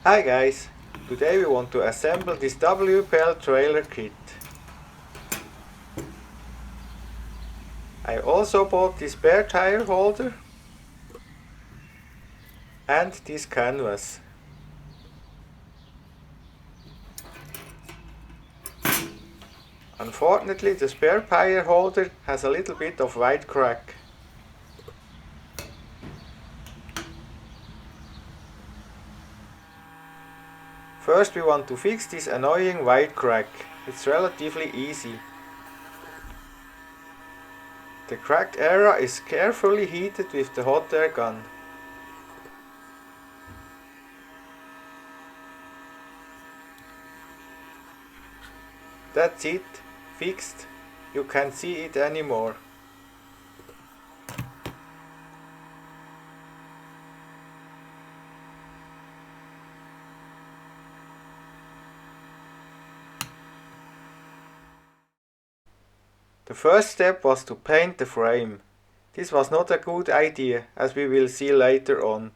Hi guys, today we want to assemble this WPL trailer kit. I also bought this spare tire holder and this canvas. Unfortunately, the spare tire holder has a little bit of white crack. First we want to fix this annoying white crack. It's relatively easy. The cracked area is carefully heated with the hot air gun. That's it, fixed. You can't see it anymore. The first step was to paint the frame. This was not a good idea, as we will see later on.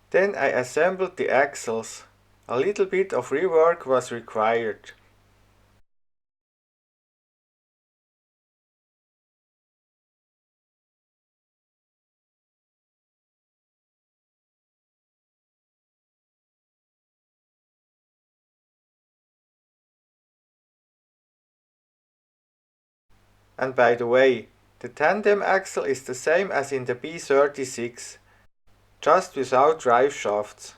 Then I assembled the axles. A little bit of rework was required. And by the way, the tandem axle is the same as in the B36, just without drive shafts.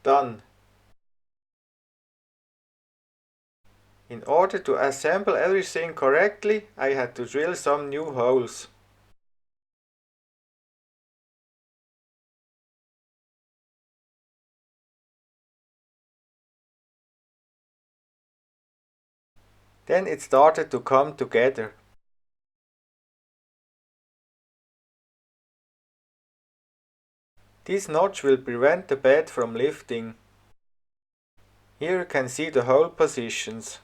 Done. In order to assemble everything correctly, I had to drill some new holes. Then it started to come together. This notch will prevent the bed from lifting. Here you can see the hole positions.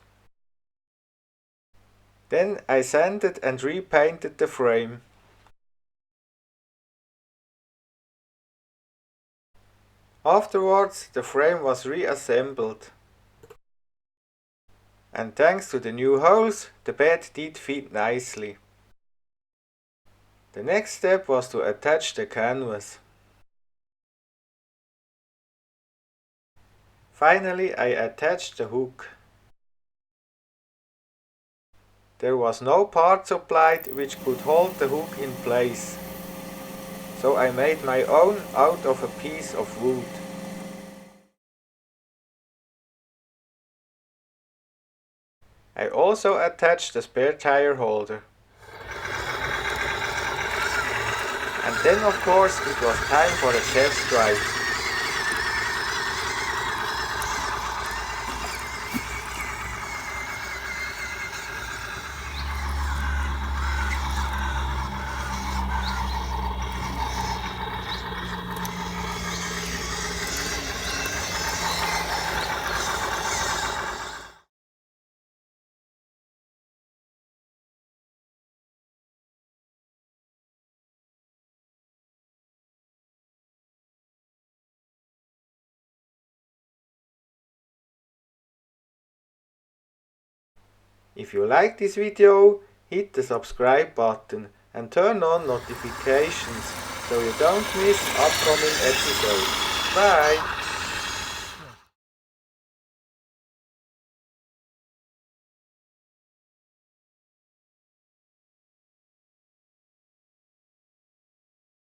Then I sanded and repainted the frame. Afterwards, the frame was reassembled. And thanks to the new holes, the bed did fit nicely. The next step was to attach the canvas. Finally, I attached the hook. There was no part supplied which could hold the hook in place, so I made my own out of a piece of wood. I also attached the spare tire holder. And then of course it was time for a test drive. If you like this video, hit the subscribe button and turn on notifications so you don't miss upcoming episodes. Bye!